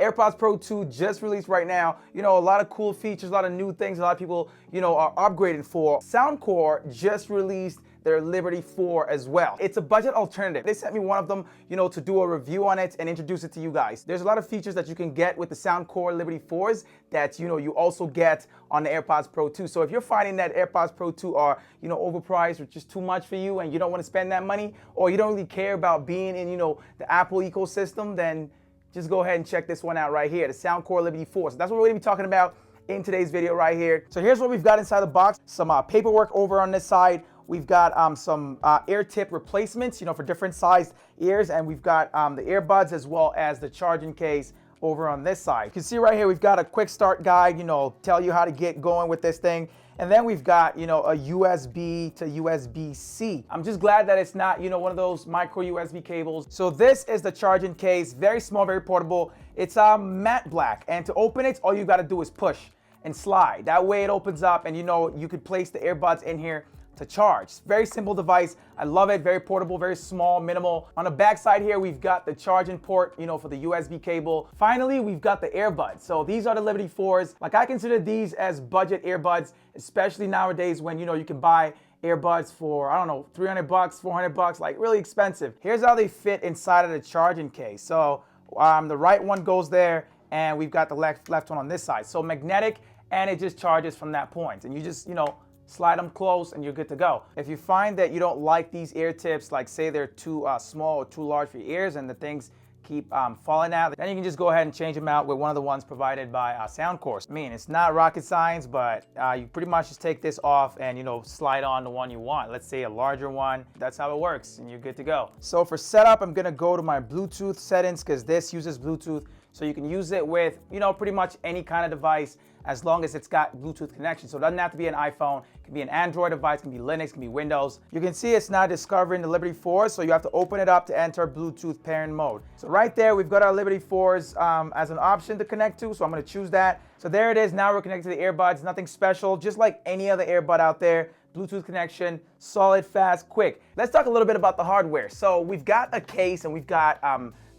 AirPods Pro 2 just released right now. You know, a lot of cool features, a lot of new things, a lot of people, you know, are upgrading for. Soundcore just released their Liberty 4 as well. It's a budget alternative. They sent me one of them, you know, to do a review on it and introduce it to you guys. There's a lot of features that you can get with the Soundcore Liberty 4s that, you know, you also get on the AirPods Pro 2. So if you're finding that AirPods Pro 2 are, you know, overpriced or just too much for you and you don't want to spend that money, or you don't really care about being in, you know, the Apple ecosystem, then just go ahead and check this one out right here, the Soundcore Liberty 4. So that's what we're gonna be talking about in today's video right here. So here's what we've got inside the box. Some paperwork over on this side. We've got some ear tip replacements, you know, for different sized ears, and we've got the earbuds as well as the charging case over on this side. You can see right here, we've got a quick start guide, you know, tell you how to get going with this thing. And then we've got, you know, a USB to USB-C. I'm just glad that it's not, you know, one of those micro USB cables. So this is the charging case, very small, very portable. It's matte black, and to open it, all you gotta do is push and slide. That way it opens up, and you know, you could place the earbuds in here to charge. Very simple device. I love it. Very portable, very small, minimal. On the back side here, we've got the charging port, you know, for the USB cable. Finally, we've got the earbuds. So these are the Liberty 4s. Like, I consider these as budget earbuds, especially nowadays when, you know, you can buy earbuds for, I don't know, 300 bucks, 400 bucks, like really expensive. Here's how they fit inside of the charging case. So the right one goes there, and we've got the left one on this side. So magnetic, and it just charges from that point. And you just, you know, slide them close and you're good to go. If you find that you don't like these ear tips, like say they're too small or too large for your ears and the things keep falling out, then you can just go ahead and change them out with one of the ones provided by Soundcore. I mean, it's not rocket science, but you pretty much just take this off and, you know, slide on the one you want. Let's say a larger one. That's how it works, and you're good to go. So for setup, I'm gonna go to my Bluetooth settings because this uses Bluetooth. So you can use it with, you know, pretty much any kind of device as long as it's got Bluetooth connection. So it doesn't have to be an iPhone. It can be an Android device, it can be Linux, it can be Windows. You can see it's now discovering the Liberty 4, so you have to open it up to enter Bluetooth pairing mode. So right there, we've got our Liberty 4s as an option to connect to, so I'm gonna choose that. So there it is, now we're connected to the earbuds, nothing special, just like any other earbud out there. Bluetooth connection, solid, fast, quick. Let's talk a little bit about the hardware. So we've got a case and we've got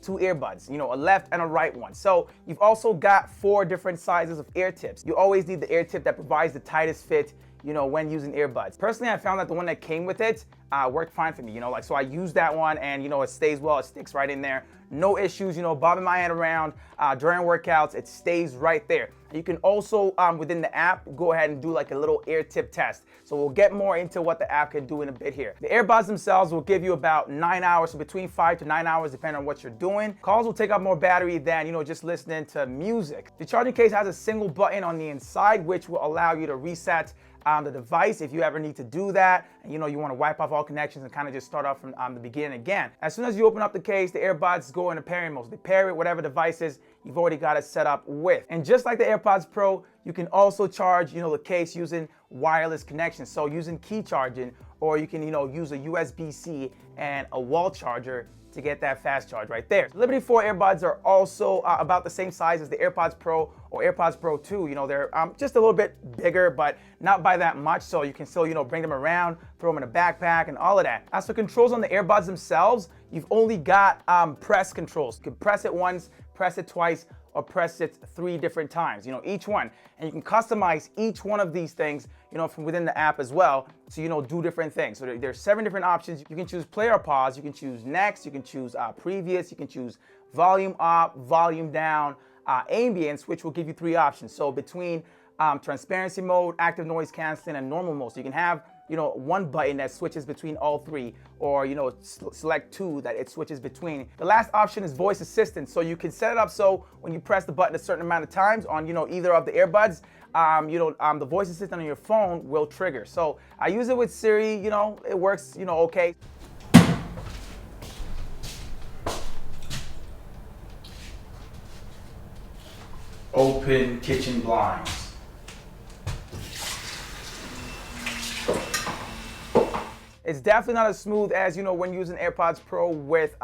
two earbuds, you know, a left and a right one. So you've also got 4 different sizes of ear tips. You always need the ear tip that provides the tightest fit, you know, when using earbuds. Personally, I found that the one that came with it worked fine for me, you know, like, so I use that one and, you know, it stays well, it sticks right in there. No issues, you know, bobbing my head around during workouts, it stays right there. You can also, within the app, go ahead and do like a little ear tip test. So we'll get more into what the app can do in a bit here. The earbuds themselves will give you about 9 hours, so between 5 to 9 hours, depending on what you're doing. Calls will take up more battery than, you know, just listening to music. The charging case has a single button on the inside, which will allow you to reset the device if you ever need to do that, and you know, you want to wipe off all connections and kind of just start off from the beginning again. As soon as you open up the case, the earbuds go into pairing mode. They pair with whatever devices you've already got it set up with. And just like the AirPods Pro, you can also charge, you know, the case using wireless connections. So using key charging, or you can, you know, use a USB-C and a wall charger to get that fast charge right there. Liberty 4 earbuds are also about the same size as the AirPods Pro or AirPods Pro 2. You know, they're just a little bit bigger, but not by that much, so you can still, you know, bring them around, throw them in a backpack and all of that. As for controls on the earbuds themselves, you've only got press controls. You can press it once, press it twice, or press it 3 different times, you know, each one. And you can customize each one of these things, you know, from within the app as well, to, you know, do different things. So there's 7 different options. You can choose play or pause, you can choose next, you can choose previous, you can choose volume up, volume down, ambience, which will give you 3 options. So between transparency mode, active noise canceling, and normal mode. So you can have, you know, one button that switches between all 3, or, you know, select 2 that it switches between. The last option is voice assistant. So you can set it up so when you press the button a certain amount of times on, you know, either of the earbuds, the voice assistant on your phone will trigger. So I use it with Siri, you know, it works, you know, okay. Open kitchen blinds. It's definitely not as smooth as, you know, when using AirPods Pro with,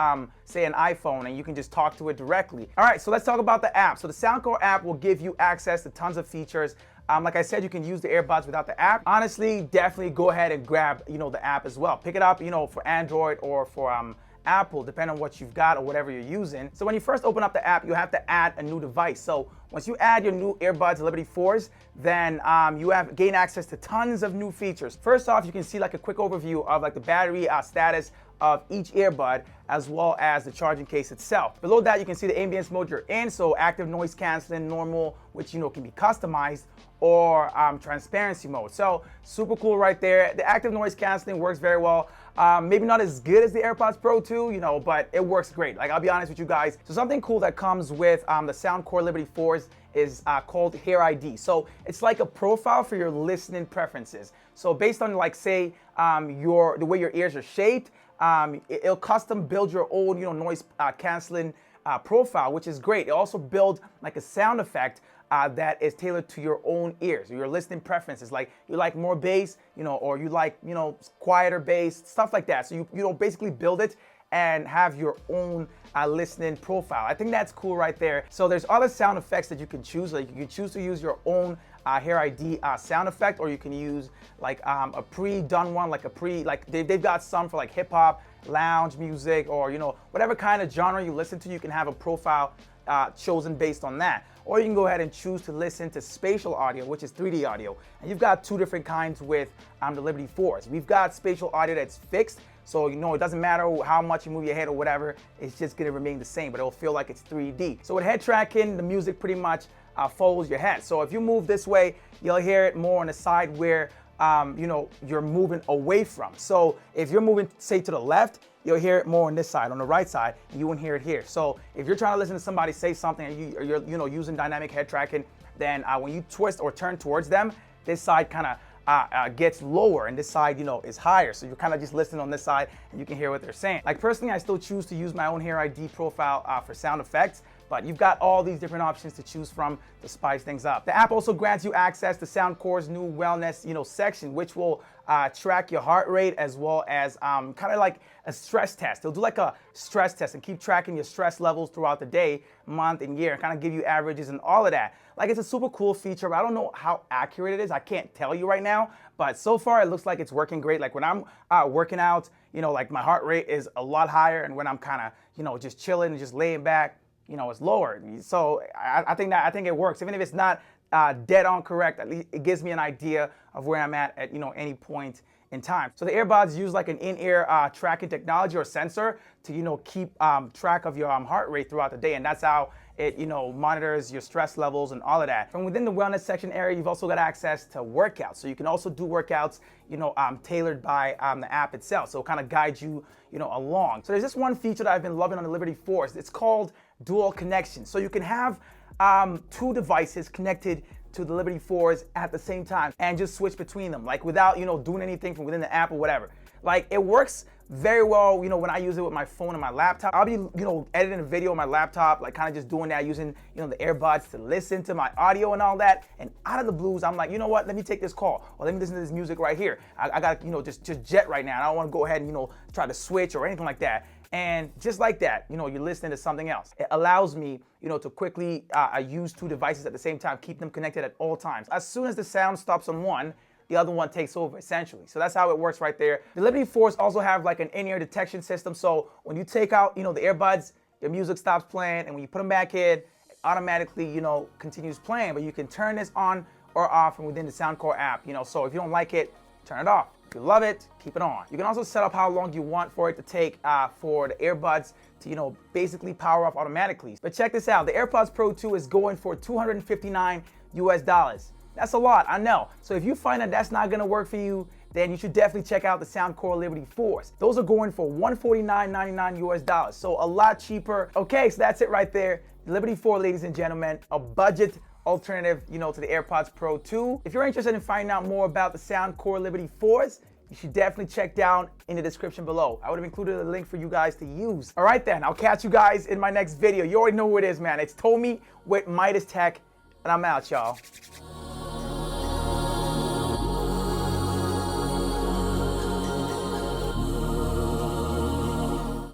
say, an iPhone, and you can just talk to it directly. All right, so let's talk about the app. So the Soundcore app will give you access to tons of features. Like I said, you can use the earbuds without the app. Honestly, definitely go ahead and grab, you know, the app as well. Pick it up, you know, for Android or for Apple, depending on what you've got or whatever you're using. So when you first open up the app, you have to add a new device. So once you add your new Airbuds Liberty 4s, then you gain access to tons of new features. First off, you can see like a quick overview of like the battery status of each earbud, as well as the charging case itself. Below that, you can see the ambience mode you're in, so active noise canceling, normal, which can be customized, or transparency mode. So super cool right there. The active noise canceling works very well. Maybe not as good as the AirPods Pro 2, but it works great. Like, I'll be honest with you guys. So something cool that comes with the Soundcore Liberty 4s is called Hair ID. So it's like a profile for your listening preferences. So based on, like, say the way your ears are shaped, it'll custom build your own noise canceling profile, which is great. It also builds like a sound effect that is tailored to your own ears, your listening preferences. Like, you like more bass, or you like quieter bass, stuff like that. So you basically build it and have your own listening profile. I think that's cool right there. So there's other sound effects that you can choose. Like, you can choose to use your own Hair ID sound effect, or you can use like a pre-done one, like they've got some for like hip hop, lounge music, or whatever kind of genre you listen to. You can have a profile chosen based on that. Or you can go ahead and choose to listen to spatial audio, which is 3D audio. And you've got two different kinds with the Liberty 4s. We've got spatial audio that's fixed, so it doesn't matter how much you move your head or whatever, it's just gonna remain the same, but it'll feel like it's 3D. So with head tracking, the music pretty much follows your head. So if you move this way, you'll hear it more on the side where you're moving away from. So if you're moving, say, to the left, you'll hear it more on this side. On the right side, you won't hear it here. So if you're trying to listen to somebody say something and you're using dynamic head tracking, then when you twist or turn towards them, this side kind of gets lower and this side is higher. So you're kind of just listening on this side and you can hear what they're saying. Like, personally, I still choose to use my own Hair ID profile for sound effects, but you've got all these different options to choose from to spice things up. The app also grants you access to Soundcore's new wellness section, which will track your heart rate, as well as kind of like a stress test. They'll do like a stress test and keep tracking your stress levels throughout the day, month, and year, and kind of give you averages and all of that. Like, it's a super cool feature, but I don't know how accurate it is. I can't tell you right now, but so far it looks like it's working great. Like, when I'm working out, like, my heart rate is a lot higher, and when I'm kind of just chilling and just laying back, it's lower. So I think it works. Even if it's not dead on correct, at least it gives me an idea of where I'm at any point in time. So the Airpods use like an in-ear tracking technology or sensor to keep track of your heart rate throughout the day, and that's how it monitors your stress levels and all of that. From within the wellness section area, you've also got access to workouts, so you can also do workouts tailored by the app itself, so it kind of guides you along. So there's this one feature that I've been loving on the Liberty 4s. It's called dual connection. So you can have two devices connected to the Liberty 4s at the same time and just switch between them, like, without doing anything from within the app or whatever. Like, it works very well, when I use it with my phone and my laptop. I'll be, editing a video on my laptop, like, kind of just doing that, using, the Airbuds to listen to my audio and all that. And out of the blues, I'm like, you know what? Let me take this call, or let me listen to this music right here. I got, just jet right now. I don't want to go ahead and, try to switch or anything like that. And just like that, you're listening to something else. It allows me, to quickly use two devices at the same time, keep them connected at all times. As soon as the sound stops on one, the other one takes over, essentially. So that's how it works right there. The Liberty 4s also have like an in-ear detection system. So when you take out, the earbuds, your music stops playing, and when you put them back in, it automatically, continues playing. But you can turn this on or off from within the Soundcore app, So if you don't like it, turn it off. If you love it, keep it on. You can also set up how long you want for it to take for the earbuds to, basically power off automatically. But check this out. The AirPods Pro 2 is going for $259 US. That's a lot, I know. So if you find that that's not gonna work for you, then you should definitely check out the Soundcore Liberty 4s. Those are going for $149.99 US, so a lot cheaper. Okay, so that's it right there. The Liberty 4, ladies and gentlemen, a budget alternative, to the AirPods Pro 2. If you're interested in finding out more about the Soundcore Liberty 4s, you should definitely check down in the description below. I would have included a link for you guys to use. All right then, I'll catch you guys in my next video. You already know who it is, man. It's Tommy with Midas Tech, and I'm out, y'all.